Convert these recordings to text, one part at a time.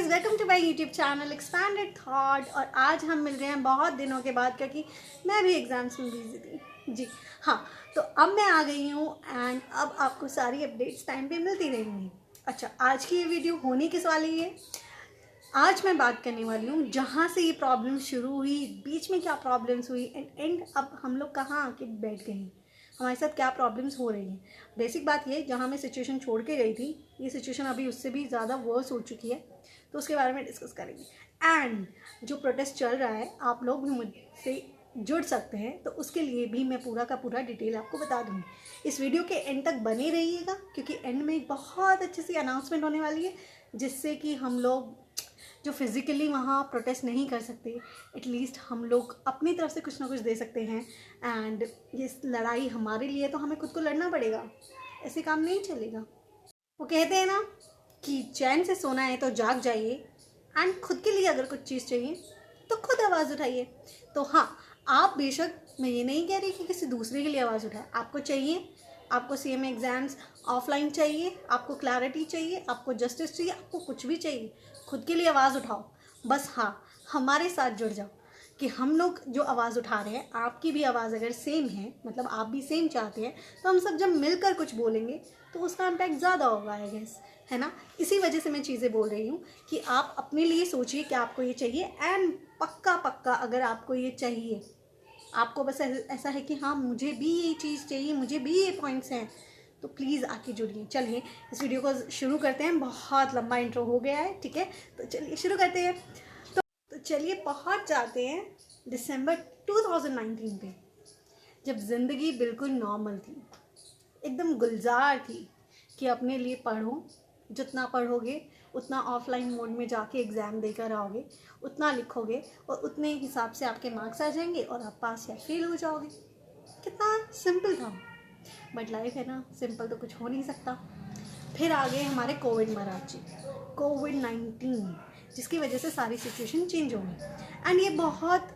Welcome to my YouTube channel expanded thought. और आज हम मिल रहे हैं बहुत दिनों के बाद, क्योंकि मैं भी एग्ज़ाम्स में बिजी थी जी। हाँ, तो अब मैं आ गई हूँ एंड अब आपको सारी अपडेट्स टाइम पे मिलती रहेंगी। अच्छा, आज की ये वीडियो होने किस वाली है? आज मैं बात करने वाली हूँ जहाँ से ये प्रॉब्लम शुरू हुई, बीच में क्या प्रॉब्लम्स हुई एंड अब हम लोग कहाँ आके बैठ गए हैं, हमारे साथ क्या प्रॉब्लम्स हो रही हैं। बेसिक बात ये, जहाँ मैं सिचुएशन छोड़ के गई थी, ये सिचुएशन अभी उससे भी ज़्यादा वर्स हो चुकी है, तो उसके बारे में डिस्कस करेंगे। एंड जो प्रोटेस्ट चल रहा है, आप लोग भी मुझसे जुड़ सकते हैं, तो उसके लिए भी मैं पूरा का पूरा डिटेल आपको बता दूँगी। इस वीडियो के एंड तक बने रहिएगा, क्योंकि एंड में एक बहुत अच्छी सी अनाउंसमेंट होने वाली है, जिससे कि हम लोग जो फिज़िकली वहाँ प्रोटेस्ट नहीं कर सकते, एटलीस्ट हम लोग अपनी तरफ से कुछ ना कुछ दे सकते हैं। एंड ये लड़ाई हमारे लिए, तो हमें खुद को लड़ना पड़ेगा, ऐसे काम नहीं चलेगा। वो कहते हैं ना कि चैन से सोना है तो जाग जाइए, एंड खुद के लिए अगर कुछ चीज़ चाहिए तो खुद आवाज़ उठाइए। तो हाँ, आप बेशक, मैं ये नहीं कह रही कि किसी दूसरे के लिए आवाज़ उठाए, आपको चाहिए, आपको सीएमए एग्ज़ाम्स ऑफलाइन चाहिए, आपको क्लैरिटी चाहिए, आपको जस्टिस चाहिए, आपको कुछ भी चाहिए, खुद के लिए आवाज़ उठाओ। बस हाँ, हमारे साथ जुड़ जाओ कि हम लोग जो आवाज़ उठा रहे हैं, आपकी भी आवाज़ अगर सेम है, मतलब आप भी सेम चाहते हैं, तो हम सब जब मिलकर कुछ बोलेंगे तो उसका इम्पैक्ट ज़्यादा होगा, आई गेस, है ना। इसी वजह से मैं चीज़ें बोल रही हूँ कि आप अपने लिए सोचिए कि आपको ये चाहिए, एंड पक्का पक्का अगर आपको ये चाहिए, आपको बस ऐसा है कि हाँ मुझे भी ये चीज़ चाहिए, मुझे भी ये पॉइंट्स हैं, तो प्लीज़ आके जुड़िए। चलिए इस वीडियो को शुरू करते हैं। बहुत लंबा इंट्रो हो गया है, ठीक है, तो चलिए शुरू करते हैं। तो चलिए पहुंच जाते हैं दिसंबर 2019 पे, जब ज़िंदगी बिल्कुल नॉर्मल थी, एकदम गुलजार थी कि अपने लिए पढ़ो, जितना पढ़ोगे उतना ऑफलाइन मोड में जाके एग्ज़ाम देकर आओगे, उतना लिखोगे और उतने हिसाब से आपके मार्क्स आ जाएंगे और आप पास या फेल हो जाओगे। कितना सिंपल था। बट लाइफ है ना, सिंपल तो कुछ हो नहीं सकता। फिर आ गए हमारे कोविड महाराज जी, कोविड-19, जिसकी वजह से सारी सिचुएशन चेंज हो गई। एंड ये बहुत,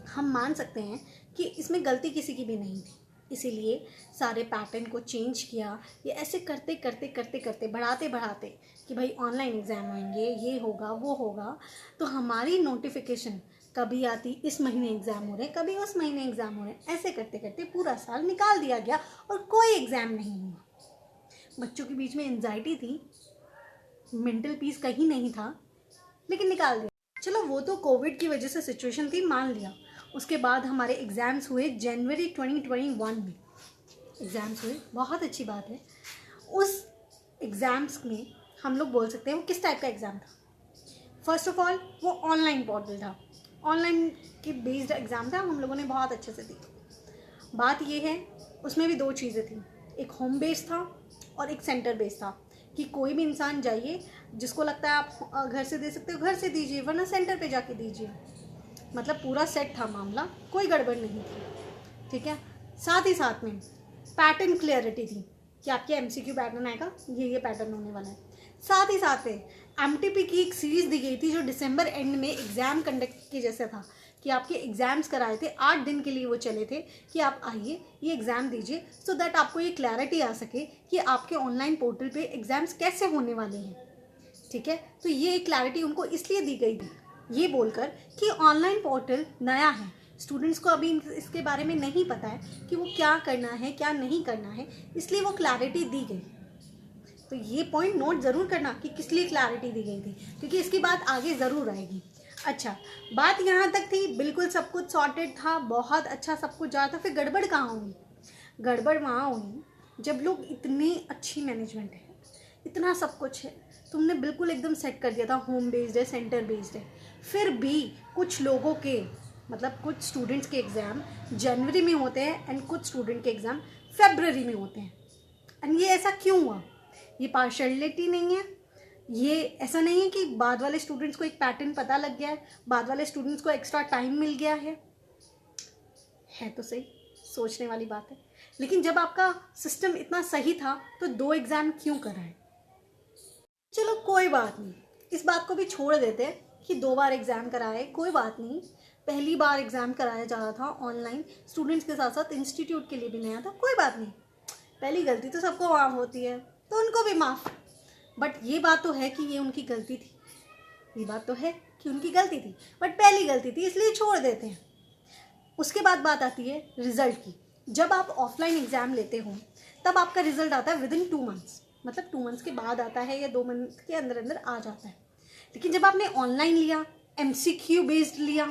हम मान सकते हैं कि इसमें गलती किसी की भी नहीं थी, इसीलिए सारे पैटर्न को चेंज किया। ये ऐसे करते करते करते करते बढ़ाते बढ़ाते कि भाई ऑनलाइन एग्ज़ाम होंगे, ये होगा वो होगा, तो हमारी नोटिफिकेशन कभी आती इस महीने एग्ज़ाम हो रहे हैं, कभी उस महीने एग्ज़ाम हो रहे हैं, ऐसे करते करते पूरा साल निकाल दिया गया और कोई एग्ज़ाम नहीं हुआ। बच्चों के बीच में एंजाइटी थी, मेंटल पीस कहीं नहीं था, लेकिन निकाल दिया। चलो वो तो कोविड की वजह से सिचुएशन थी, मान लिया। उसके बाद हमारे एग्ज़ाम्स हुए जनवरी 2021 में, एग्ज़ाम्स हुए, बहुत अच्छी बात है। उस एग्ज़ाम्स में हम लोग बोल सकते हैं वो किस टाइप का एग्ज़ाम था। फर्स्ट ऑफ ऑल वो ऑनलाइन पोर्टल था, ऑनलाइन के बेस्ड एग्ज़ाम था, हम लोगों ने बहुत अच्छे से दी। बात ये है, उसमें भी दो चीज़ें थी, एक होम बेस था और एक सेंटर बेस था, कि कोई भी इंसान जाइए, जिसको लगता है आप घर से दे सकते हो घर से दीजिए, वरना सेंटर पे जाके दीजिए। मतलब पूरा सेट था मामला, कोई गड़बड़ नहीं थी, ठीक है। साथ ही साथ में पैटर्न क्लियरिटी थी कि आपके एमसीक्यू पैटर्न आएगा, ये पैटर्न होने वाला है। साथ ही साथ में एमटीपी की एक सीरीज़ दी गई थी, जो दिसंबर एंड में एग्ज़ाम कंडक्ट के जैसा था, कि आपके एग्ज़ाम्स कराए थे, 8 दिन के लिए वो चले थे कि आप आइए ये एग्ज़ाम दीजिए, सो दैट आपको ये क्लैरिटी आ सके कि आपके ऑनलाइन पोर्टल पे एग्ज़ाम्स कैसे होने वाले हैं, ठीक है। तो ये एक क्लैरिटी उनको इसलिए दी गई थी, ये बोलकर कि ऑनलाइन पोर्टल नया है, स्टूडेंट्स को अभी इसके बारे में नहीं पता है कि वो क्या करना है क्या नहीं करना है, इसलिए वो क्लैरिटी दी गई। तो ये पॉइंट नोट ज़रूर करना कि किस लिए क्लैरिटी दी गई थी, क्योंकि इसकी बात आगे ज़रूर आएगी। अच्छा, बात यहाँ तक थी, बिल्कुल सब कुछ सॉर्टेड था, बहुत अच्छा सब कुछ जा रहा था। फिर गड़बड़ कहाँ हुई? गड़बड़ वहाँ हुई जब लोग, इतनी अच्छी मैनेजमेंट है, इतना सब कुछ है, तुमने बिल्कुल एकदम सेट कर दिया था, होम बेस्ड है, सेंटर बेस्ड है, फिर भी कुछ लोगों के, मतलब कुछ स्टूडेंट्स के एग्ज़ाम जनवरी में होते हैं एंड कुछ स्टूडेंट के एग्ज़ाम फरवरी में होते हैं। एंड ये ऐसा क्यों हुआ? ये पार्शलिटी नहीं है, ये ऐसा नहीं है कि बाद वाले स्टूडेंट्स को एक पैटर्न पता लग गया है, बाद वाले स्टूडेंट्स को एक्स्ट्रा टाइम मिल गया है तो सही, सोचने वाली बात है। लेकिन जब आपका सिस्टम इतना सही था, तो 2 एग्ज़ाम क्यों कराए? चलो कोई बात नहीं, इस बात को भी छोड़ देते हैं कि 2 बार एग्ज़ाम कराए, कोई बात नहीं। पहली बार एग्ज़ाम कराया जा रहा था ऑनलाइन, स्टूडेंट्स के साथ साथ इंस्टीट्यूट के लिए भी नया था, कोई बात नहीं, पहली गलती तो सबको माफ़ होती है, तो उनको भी माफ़। बट ये बात तो है कि ये उनकी गलती थी, ये बात तो है कि उनकी गलती थी, बट पहली गलती थी इसलिए छोड़ देते हैं। उसके बाद बात आती है रिजल्ट की। जब आप ऑफलाइन एग्ज़ाम लेते हो तब आपका रिजल्ट आता है विदिन 2 मंथ्स, मतलब 2 मंथ्स के बाद आता है या 2 मंथ के अंदर अंदर आ जाता है। लेकिन जब आपने ऑनलाइन लिया, MCQ बेस्ड लिया,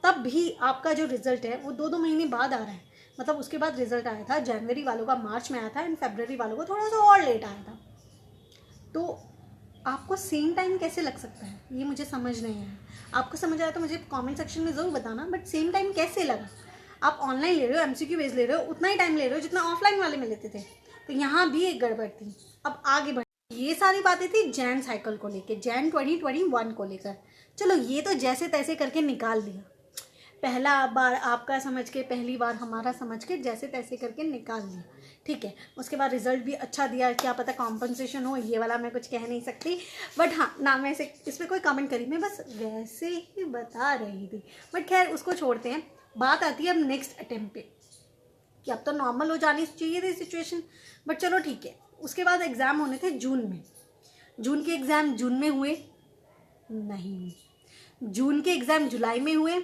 तब भी आपका जो रिजल्ट है वो 2-2 महीने बाद आ रहा है। मतलब उसके बाद रिजल्ट आया था, जनवरी वालों का मार्च में आया था एंड फरवरी वालों को थोड़ा सा और लेट आया था। तो आपको सेम टाइम कैसे लग सकता है, ये मुझे समझ नहीं आया। आपको समझ आया तो मुझे कमेंट सेक्शन में ज़रूर बताना, बट सेम टाइम कैसे लगा? आप ऑनलाइन ले रहे हो, MCQ बेस ले रहे हो, उतना ही टाइम ले रहे हो जितना ऑफलाइन वाले में लेते थे। तो यहाँ भी एक गड़बड़ थी। अब आगे बढ़, ये सारी बातें थी जैन साइकिल को लेके, जैन 2021 को लेकर। चलो ये तो जैसे तैसे करके निकाल दिया, पहला बार आपका समझ के, पहली बार हमारा समझ के, जैसे तैसे करके निकाल लिया, ठीक है। उसके बाद रिजल्ट भी अच्छा दिया, क्या पता कॉम्पनसेशन हो, ये वाला मैं कुछ कह नहीं सकती, बट हाँ ना मैं इस पर कोई कमेंट करी, मैं बस वैसे ही बता रही थी। बट खैर उसको छोड़ते हैं, बात आती है अब नेक्स्ट अटेम्प्ट पे कि अब तो नॉर्मल हो जानी चाहिए थी सिचुएशन, बट चलो ठीक है। उसके बाद एग्ज़ाम होने थे जून में। जून के एग्ज़ाम जून में हुए नहीं हुए, जून के एग्ज़ाम जुलाई में हुए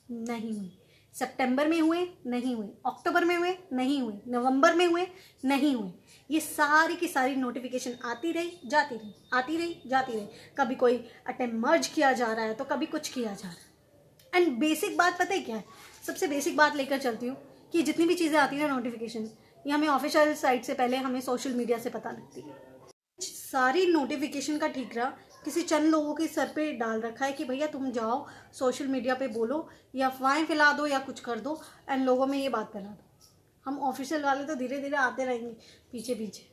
नहीं हुए, सितंबर में हुए नहीं हुए, अक्टूबर में हुए नहीं हुए, नवंबर में हुए नहीं हुए। ये सारी की सारी नोटिफिकेशन आती रही जाती रही, आती रही जाती रही। कभी कोई अटेम्प्ट मर्ज किया जा रहा है तो कभी कुछ किया जा रहा है। एंड बेसिक बात पता है क्या है? सबसे बेसिक बात लेकर चलती हूँ कि जितनी भी चीज़ें आती हैं नोटिफिकेशन, ये हमें ऑफिशियल साइट से पहले हमें सोशल मीडिया से पता लगती है। सारी नोटिफिकेशन का ठीकरा किसी चंद लोगों के सर पे डाल रखा है कि भैया तुम जाओ सोशल मीडिया पे बोलो या अफवाहें फैला दो या कुछ कर दो एंड लोगों में ये बात फैला दो। हम ऑफिशियल वाले तो धीरे धीरे आते रहेंगे पीछे पीछे।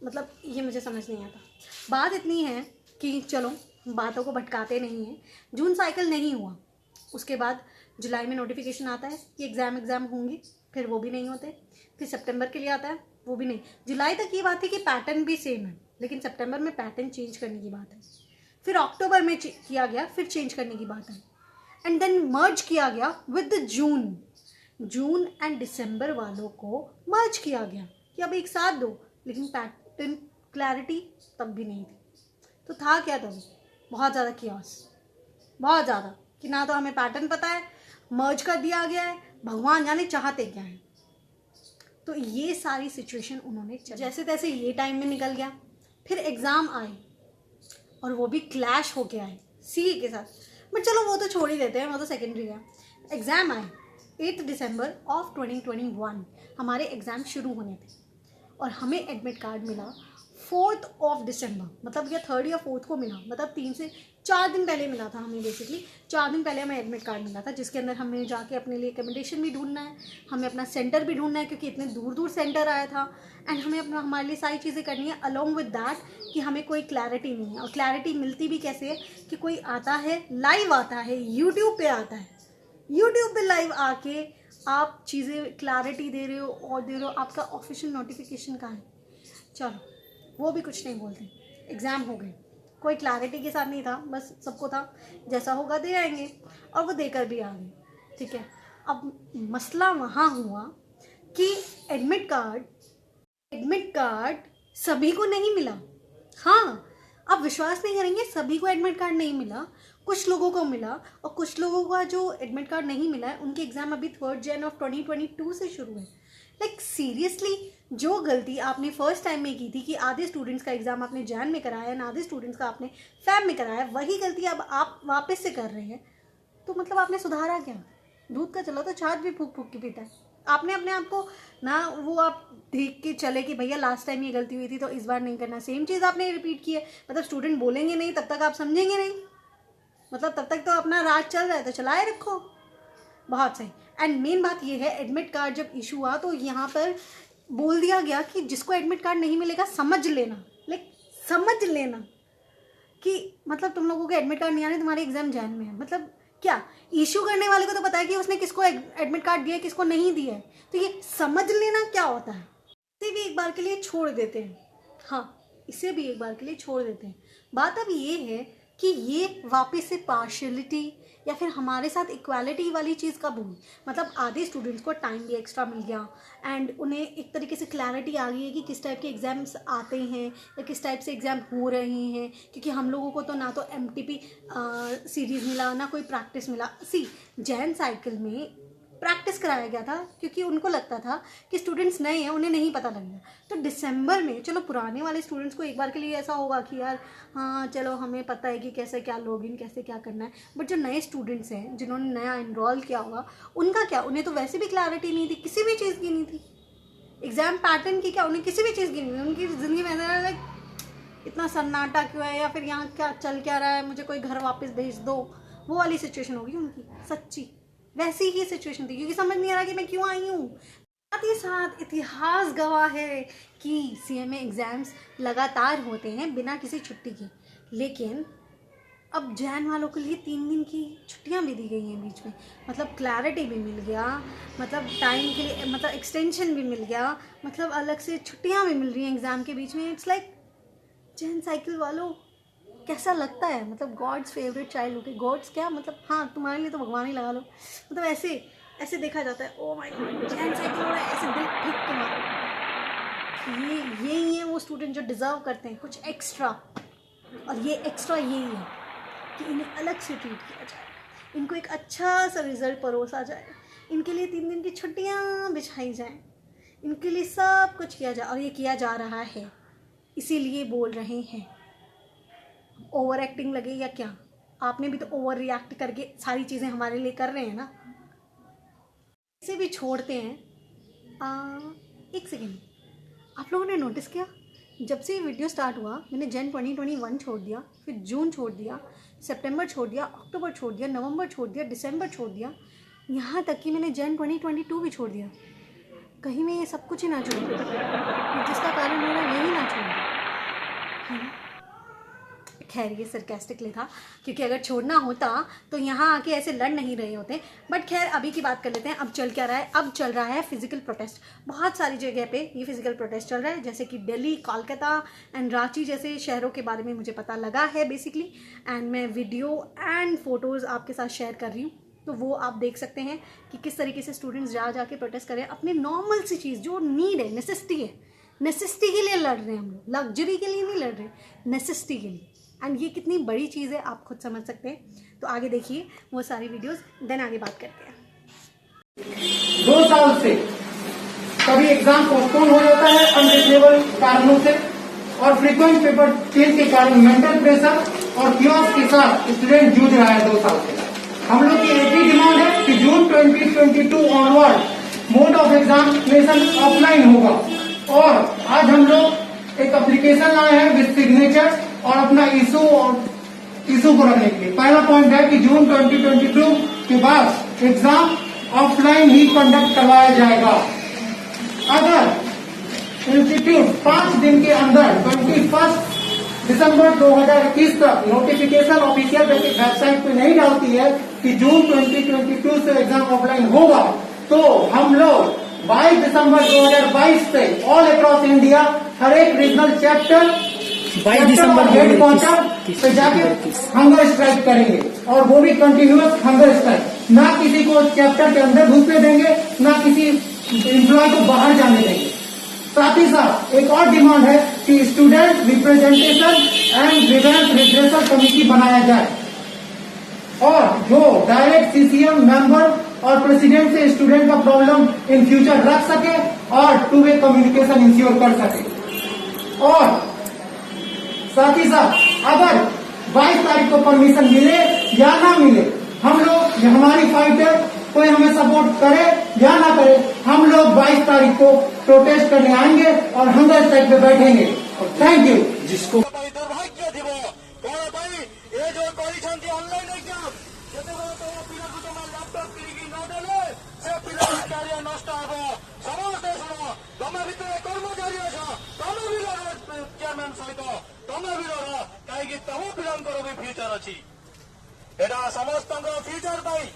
मतलब ये मुझे समझ नहीं आता। बात इतनी है कि चलो बातों को भटकाते नहीं हैं। जून साइकिल नहीं हुआ, उसके बाद जुलाई में नोटिफिकेशन आता है कि एग्ज़ाम होंगे, फिर वो भी नहीं होते। फिर सितंबर के लिए आता है, वो भी नहीं। जुलाई तक ये बात है कि पैटर्न भी सेम है, लेकिन सितंबर में पैटर्न चेंज करने की बात है। फिर अक्टूबर में किया गया, फिर चेंज करने की बात है। एंड देन मर्ज किया गया विद जून। जून एंड दिसंबर वालों को मर्ज किया गया कि अब एक साथ दो, लेकिन पैटर्न क्लैरिटी तब भी नहीं थी। तो था क्या तब? बहुत ज़्यादा कियास, बहुत ज़्यादा, कि ना तो हमें पैटर्न पता है, मर्ज कर दिया गया है, भगवान जाने चाहते क्या है। तो ये सारी सिचुएशन उन्होंने जैसे तैसे ये टाइम में निकल गया। फिर एग्ज़ाम आए और वो भी क्लैश होके आए CA के साथ, बट चलो वो तो छोड़ ही देते हैं, वो तो सेकेंडरी है। एग्ज़ाम आए 8 दिसंबर ऑफ 2021, हमारे एग्ज़ाम शुरू होने थे और हमें एडमिट कार्ड मिला 4 दिसंबर, मतलब या 3 या 4 को मिला, मतलब 3 से 4 दिन पहले मिला था हमें। बेसिकली 4 दिन पहले हमें एडमिट कार्ड मिला था, जिसके अंदर हमें जाके अपने लिए एकोमोडेशन भी ढूंढना है, हमें अपना सेंटर भी ढूंढना है क्योंकि इतने दूर दूर सेंटर आया था। एंड हमें अपना हमारे लिए सारी चीज़ें करनी है अलॉन्ग विद दैट कि हमें कोई क्लैरिटी नहीं है। और क्लैरिटी मिलती भी कैसे है कि कोई आता है, लाइव आता है, यूट्यूब पे आता है, यूट्यूब पे लाइव आके आप चीज़ें क्लैरिटी दे रहे हो और दे रहे हो। आपका ऑफिशियल नोटिफिकेशन कहाँ है? चलो वो भी कुछ नहीं बोलते। एग्ज़ाम हो गए, कोई क्लैरिटी के साथ नहीं था, बस सबको था जैसा होगा दे आएंगे, और वो देकर भी आ गए, ठीक है। अब मसला वहाँ हुआ कि एडमिट कार्ड सभी को नहीं मिला। हाँ, आप विश्वास नहीं करेंगे, सभी को एडमिट कार्ड नहीं मिला, कुछ लोगों को मिला, और कुछ लोगों का जो एडमिट कार्ड नहीं मिला है उनके एग्ज़ाम अभी 3 जनवरी ऑफ 2022 से शुरू है। लाइक सीरियसली, जो गलती आपने फर्स्ट टाइम में की थी कि आधे स्टूडेंट्स का एग्ज़ाम आपने जैन में कराया है, आधे स्टूडेंट्स का आपने फैब में कराया, वही गलती अब आप वापस से कर रहे हैं। तो मतलब आपने सुधारा क्या? दूध का चला तो छाछ भी फूक फूक के पीता है। आपने अपने आप को ना वो आप देख के चले कि भैया लास्ट टाइम ये गलती हुई थी तो इस बार नहीं करना, सेम चीज़ आपने रिपीट की है। मतलब स्टूडेंट बोलेंगे नहीं तब तक आप समझेंगे नहीं, मतलब तब तक तो अपना राज चल रहा है तो चलाए रखो। बहुत सही। एंड मेन बात ये है, एडमिट कार्ड जब इशू हुआ तो यहाँ पर बोल दिया गया कि जिसको एडमिट कार्ड नहीं मिलेगा समझ लेना, समझ लेना कि मतलब तुम लोगों को एडमिट कार्ड नहीं आने, तुम्हारे एग्जाम जैन में है। मतलब क्या, इशू करने वाले को तो पता है कि उसने किसको एडमिट कार्ड दिया है, किसको नहीं दिया है, तो ये समझ लेना क्या होता है। इसे भी एक बार के लिए छोड़ देते हैं, हाँ इसे भी एक बार के लिए छोड़ देते हैं। बात अब ये है कि ये वापस से पार्शियलिटी या फिर हमारे साथ इक्वालिटी वाली चीज़ कब हुई। मतलब आधे स्टूडेंट्स को टाइम भी एक्स्ट्रा मिल गया एंड उन्हें एक तरीके से क्लैरिटी आ गई है कि किस टाइप के एग्ज़ाम्स आते हैं या किस टाइप से एग्ज़ाम हो रहे हैं, क्योंकि हम लोगों को तो ना तो MTP सीरीज़ मिला ना कोई प्रैक्टिस मिला। जैन साइकिल में प्रैक्टिस कराया गया था क्योंकि उनको लगता था कि स्टूडेंट्स नए हैं, उन्हें नहीं पता लगेगा। तो दिसंबर में चलो पुराने वाले स्टूडेंट्स को एक बार के लिए ऐसा होगा कि यार हाँ चलो हमें पता है कि कैसे क्या लॉगिन कैसे क्या करना है, बट जो नए स्टूडेंट्स हैं जिन्होंने नया इनरोल किया होगा उनका क्या, उन्हें तो वैसे भी क्लैरिटी नहीं थी, किसी भी चीज़ की नहीं थी, एग्ज़ाम पैटर्न की क्या, उन्हें किसी भी चीज़ की नहीं थी। उनकी ज़िंदगी में ऐसा लाइक इतना सन्नाटा क्यों है या फिर यहाँ क्या चल क्या रहा है, मुझे कोई घर वापस भेज दो, वो वाली सिचुएशन होगी उनकी। सच्ची वैसी ही सिचुएशन थी क्योंकि समझ नहीं आ रहा कि मैं क्यों आई हूँ। साथ ही साथ इतिहास गवाह है कि CMA एग्ज़ाम्स लगातार होते हैं बिना किसी छुट्टी के, लेकिन अब जैन वालों के लिए 3 दिन की छुट्टियां भी दी गई हैं बीच में। मतलब क्लैरिटी भी मिल गया, मतलब टाइम के लिए मतलब एक्सटेंशन भी मिल गया, मतलब अलग से छुट्टियां भी मिल रही हैं एग्ज़ाम के बीच में। इट्स लाइक जैन साइकिल वालों कैसा लगता है, मतलब गॉड्स फेवरेट चाइल्ड होके, गॉड्स क्या मतलब हाँ तुम्हारे लिए तो भगवान ही लगा लो, मतलब ऐसे देखा जाता है। Oh my God Jain cycle वाला ऐसे दिल ठीक के मारो, ये ही है वो स्टूडेंट जो डिज़र्व करते हैं कुछ एक्स्ट्रा, और ये एक्स्ट्रा यही है कि इन्हें अलग से ट्रीट किया जाए, इनको एक अच्छा सा रिज़ल्ट परोसा जाए, इनके लिए 3 दिन की छुट्टियाँ बिछाई जाएँ, इनके लिए सब कुछ किया जाए, और ये किया जा रहा है, इसीलिए बोल रहे हैं। ओवर एक्टिंग लगे या क्या, आपने भी तो ओवर रिएक्ट करके सारी चीज़ें हमारे लिए कर रहे हैं ना। इसे भी छोड़ते हैं। एक सेकेंड, आप लोगों ने नोटिस किया जब से ये वीडियो स्टार्ट हुआ मैंने जन 2021 छोड़ दिया, फिर जून छोड़ दिया, सितंबर छोड़ दिया, अक्टूबर छोड़ दिया, नवंबर छोड़ दिया, दिसंबर छोड़ दिया, यहाँ तक कि मैंने जन 2022 भी छोड़ दिया। कहीं मैं ये सब कुछ ही ना छोड़ दूँ, जिसका कारण हो रहा है यही ना छोड़ दूँ, है ना। खैर ये सरकास्टिकली था क्योंकि अगर छोड़ना होता तो यहाँ आके ऐसे लड़ नहीं रहे होते। बट खैर अभी की बात कर लेते हैं। अब चल क्या रहा है, अब चल रहा है फिजिकल प्रोटेस्ट। बहुत सारी जगह पे ये फिजिकल प्रोटेस्ट चल रहा है, जैसे कि दिल्ली, कोलकाता एंड रांची जैसे शहरों के बारे में मुझे पता लगा है बेसिकली, एंड मैं वीडियो एंड फोटोज़ आपके साथ शेयर कर रही हूँ, तो वो आप देख सकते हैं कि किस तरीके से स्टूडेंट्स जाके प्रोटेस्ट करें। अपने नॉर्मल सी चीज़ जो नीड है, नेसेसिटी है, नेसेसिटी के लिए लड़ रहे हैं हम लोग, लग्जरी के लिए नहीं लड़ रहे, नेसेसिटी के लिए। एंड ये कितनी बड़ी चीज़ है आप खुद समझ सकते हैं। तो आगे देखिए वो सारी वीडियोस, देन आगे बात करते हैं। 2 साल से कभी एग्जाम पोस्टपोन हो जाता है अनरिजनेबल कारणों से, और फ्रीक्वेंट पेपर चेंज के कारण मेंटल प्रेशर और क्योस के साथ स्टूडेंट जूझ रहा है 2 साल से। हम लोग की एक ही डिमांड है कि जून 2022 onward mode of examination offline होगा, और आज हम लोग एक एप्लीकेशन लाए हैं विद सिग्नेचर और अपना इशू को रखने के लिए। पहला पॉइंट है कि जून 2022 के बाद एग्जाम ऑफलाइन ही कंडक्ट करवाया जाएगा। अगर इंस्टीट्यूट 5 दिन के अंदर 21 दिसंबर 2021 तक नोटिफिकेशन ऑफिशियल वेबसाइट पे नहीं डालती है कि जून 2022 से एग्जाम ऑफलाइन होगा, तो हम लोग 22 दिसंबर 2022 से ऑल अक्रॉस इंडिया हर एक रीजनल चैप्टर 22 दिसंबर हेडक्वार्टर पे जाके हंगर स्ट्राइक करेंगे, और वो भी कंटिन्यूअस हंगर स्ट्राइक। ना किसी को चैप्टर के अंदर घुसने देंगे, ना किसी एम्प्लॉय को बाहर जाने देंगे। साथ ही साथ एक और डिमांड है कि student representation and grievance redressal committee बनाया जाए, और जो डायरेक्ट CCM मेंबर और प्रेसिडेंट से स्टूडेंट का प्रॉब्लम इन फ्यूचर रख सके और 2-वे कम्युनिकेशन इंश्योर कर सके। और साथ ही साथ अगर 22 तारीख को परमिशन मिले या ना मिले, हम लोग, हमारी फाइट है, कोई हमें सपोर्ट करे या ना करे, हम लोग 22 तारीख को प्रोटेस्ट करने आएंगे और हंगर स्ट्राइक पे बैठेंगे। Thank you. जिसको दुर्भाग्य थी वो कौन भाई ये जो कॉलिशन थी ऑनलाइन एग्जाम लैपटप किरी नदेले से पिला कार्य नष्ट हो समस्ते शुण तुम भितर कर्मचारी अछ तुम भी लड़ चेयरमैन सहित तुम भी लड़ कहीं तुम पिलांकर भी फ्यूचर अच्छी एटा समस्त फ्यूचर पाई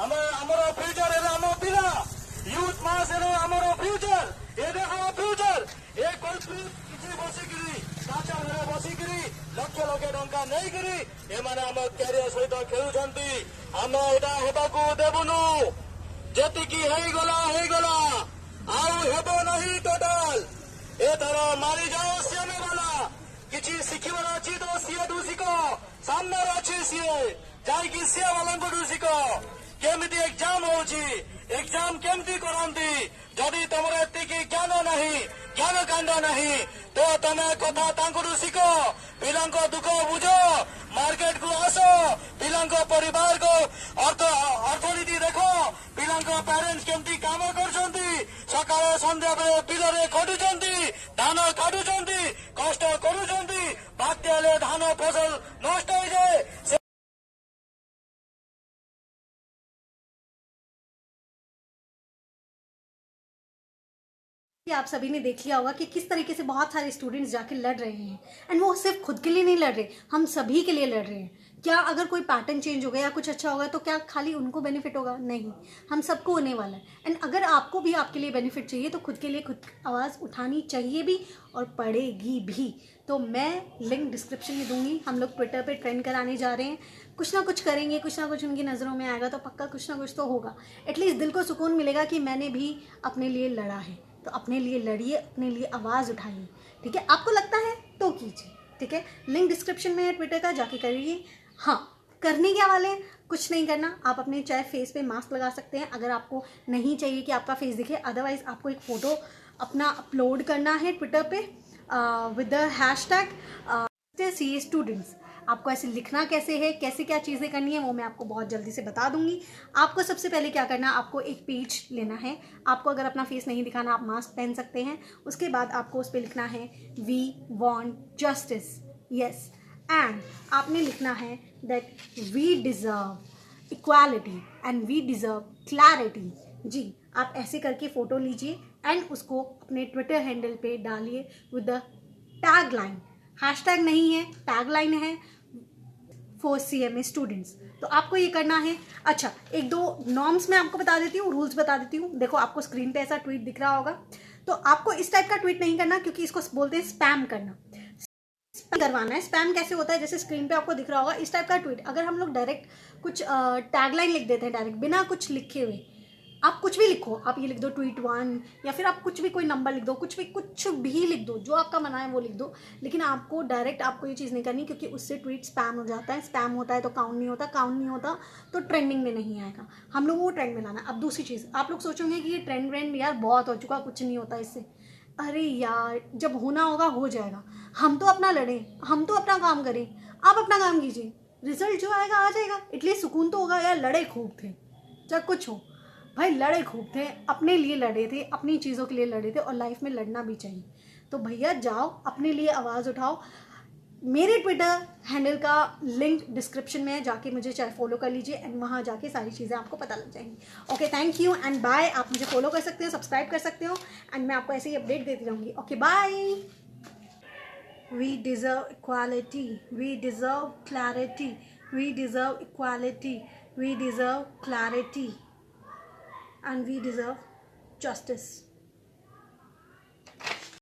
आमर फ्यूचर आम पिला यूथ मास आमर फ्यूचर ये देख फ्यूचर ये किसी बसिकी काचा घरे बसिकी लक्ष लक्ष टंका ନେଇକିରି ଏମାନେ ଆମ କ୍ୟାରିୟର ସହିତ ଖେଳୁଛନ୍ତି। ଆମେ ଏଇଟା ହେବାକୁ ଦେବୁନୁ। ଯେତିକି ହେଇଗଲା ହେଇଗଲା, ଆଉ ହେବ ନାହିଁ ଟୋଟାଲ। ଏଥର ମାରିଯାଅ ସିଏମେ ବାଲା। କିଛି ଶିଖିବାର ଅଛି ତ ସିଏଠୁ ଶିଖ। ସାମ୍ନାରେ ଅଛି ସିଏ, ଯାଇକି ସିଏ ବାଲାଙ୍କଠୁ ଶିଖ। କେମିତି ଏକ୍ଜାମ ହଉଛି, ଏକ୍ଜାମ କେମିତି କରନ୍ତି। ଯଦି ତମର ଏତିକି ଜ୍ଞାନ ନାହିଁ, ଜ୍ଞାନ କାଣ୍ଡ ନାହିଁ, ତ ତମେ କଥା ତାଙ୍କଠୁ ଶିଖ। ପିଲାଙ୍କ ଦୁଃଖ ବୁଝ, ମାର୍କେଟକୁ ଆସ, ପିଲାଙ୍କ ପରିବାରକୁ ଅର୍ଥନୀତି ଦେଖ, ପିଲାଙ୍କ ପ୍ୟାରେଣ୍ଟସ୍ କେମିତି କାମ କରୁଛନ୍ତି। ସକାଳେ ସନ୍ଧ୍ୟାବେଳେ ବିଲରେ ଖଟୁଛନ୍ତି, ଧାନ କାଟୁଛନ୍ତି, କଷ୍ଟ କରୁଛନ୍ତି। ବାତ୍ୟା ହେଲେ ଧାନ ଫସଲ ନଷ୍ଟ ହୋଇଯାଏ। कि आप सभी ने देख लिया होगा कि किस तरीके से बहुत सारे स्टूडेंट्स जाके लड़ रहे हैं। एंड वो सिर्फ खुद के लिए नहीं लड़ रहे, हम सभी के लिए लड़ रहे हैं। क्या अगर कोई पैटर्न चेंज हो गया या कुछ अच्छा होगा तो क्या खाली उनको बेनिफिट होगा? नहीं, हम सबको होने वाला है। एंड अगर आपको भी आपके लिए बेनिफिट चाहिए तो खुद के लिए खुद आवाज़ उठानी चाहिए भी और पड़ेगी भी। तो मैं लिंक डिस्क्रिप्शन में दूंगी। हम लोग ट्विटर पे ट्रेंड कराने जा रहे हैं, कुछ ना कुछ करेंगे, कुछ ना कुछ उनकी नज़रों में आएगा तो पक्का कुछ ना कुछ तो होगा। एटलीस्ट दिल को सुकून मिलेगा कि मैंने भी अपने लिए लड़ा है। तो अपने लिए लड़िए, अपने लिए आवाज़ उठाइए, ठीक है। आपको लगता है तो कीजिए, ठीक है। लिंक डिस्क्रिप्शन में है ट्विटर का, जाके करिए। हाँ, करने क्या वाले, कुछ नहीं करना। आप अपने चाहे फेस पे मास्क लगा सकते हैं अगर आपको नहीं चाहिए कि आपका फेस दिखे। अदरवाइज आपको एक फ़ोटो अपना अपलोड करना है ट्विटर पे with the hashtag CA students. आपको ऐसे लिखना कैसे है, कैसे क्या चीज़ें करनी है, वो मैं आपको बहुत जल्दी से बता दूंगी। आपको सबसे पहले क्या करना है, आपको एक पेज लेना है। आपको अगर अपना फेस नहीं दिखाना, आप मास्क पहन सकते हैं। उसके बाद आपको उस पर लिखना है we want justice, yes. And आपने लिखना है that we deserve equality and we deserve clarity. जी, आप ऐसे करके फ़ोटो लीजिए एंड उसको अपने ट्विटर हैंडल पे डालिए with the tag line. Hashtag नहीं है, टैग लाइन है फॉर CMA स्टूडेंट्स। तो आपको ये करना है। अच्छा, एक दो नॉर्म्स मैं आपको बता देती हूँ, रूल्स बता देती हूँ। देखो, आपको स्क्रीन पे ऐसा ट्वीट दिख रहा होगा, तो आपको इस टाइप का ट्वीट नहीं करना, क्योंकि इसको बोलते हैं स्पैम करना। स्पैम करवाना है। स्पैम कैसे होता है, जैसे स्क्रीन पे आपको दिख रहा होगा, इस टाइप का ट्वीट। अगर हम लोग डायरेक्ट कुछ टैगलाइन लिख देते हैं, डायरेक्ट बिना कुछ लिखे हुए, आप कुछ भी लिखो, आप ये लिख दो ट्वीट 1, या फिर आप कुछ भी कोई नंबर लिख दो, कुछ भी लिख दो, जो आपका मना है वो लिख दो। लेकिन आपको डायरेक्ट आपको ये चीज़ नहीं करनी, क्योंकि उससे ट्वीट स्पैम हो जाता है। स्पैम होता है तो काउंट नहीं होता, काउंट नहीं होता तो ट्रेंडिंग में नहीं आएगा। हम लोग वो ट्रेंड में लाना। अब दूसरी चीज़, आप लोग सोचोगे कि ये ट्रेंड व्रेंड यार बहुत हो चुका, कुछ नहीं होता इससे। अरे यार, जब होना होगा हो जाएगा। हम तो अपना लड़ें, हम तो अपना काम करें, आप अपना काम कीजिए, रिजल्ट जो आएगा आ जाएगा। एटलीस्ट सुकून तो होगा यार, लड़े खूब थे, चाहे कुछ हो भाई, लड़े खूब थे, अपने लिए लड़े थे, अपनी चीज़ों के लिए लड़े थे, और लाइफ में लड़ना भी चाहिए। तो भैया जाओ, अपने लिए आवाज़ उठाओ। मेरे ट्विटर हैंडल का लिंक डिस्क्रिप्शन में है, जाके मुझे चाहे फॉलो कर लीजिए एंड वहाँ जाके सारी चीज़ें आपको पता लग जाएंगी। Okay, thank you and bye. आप मुझे फॉलो कर सकते हो, सब्सक्राइब कर सकते हो, एंड मैं आपको ऐसे ही अपडेट देती रहूँगी। Okay, bye. We deserve equality, we deserve clarity, we deserve equality, we deserve clarity, and we deserve justice.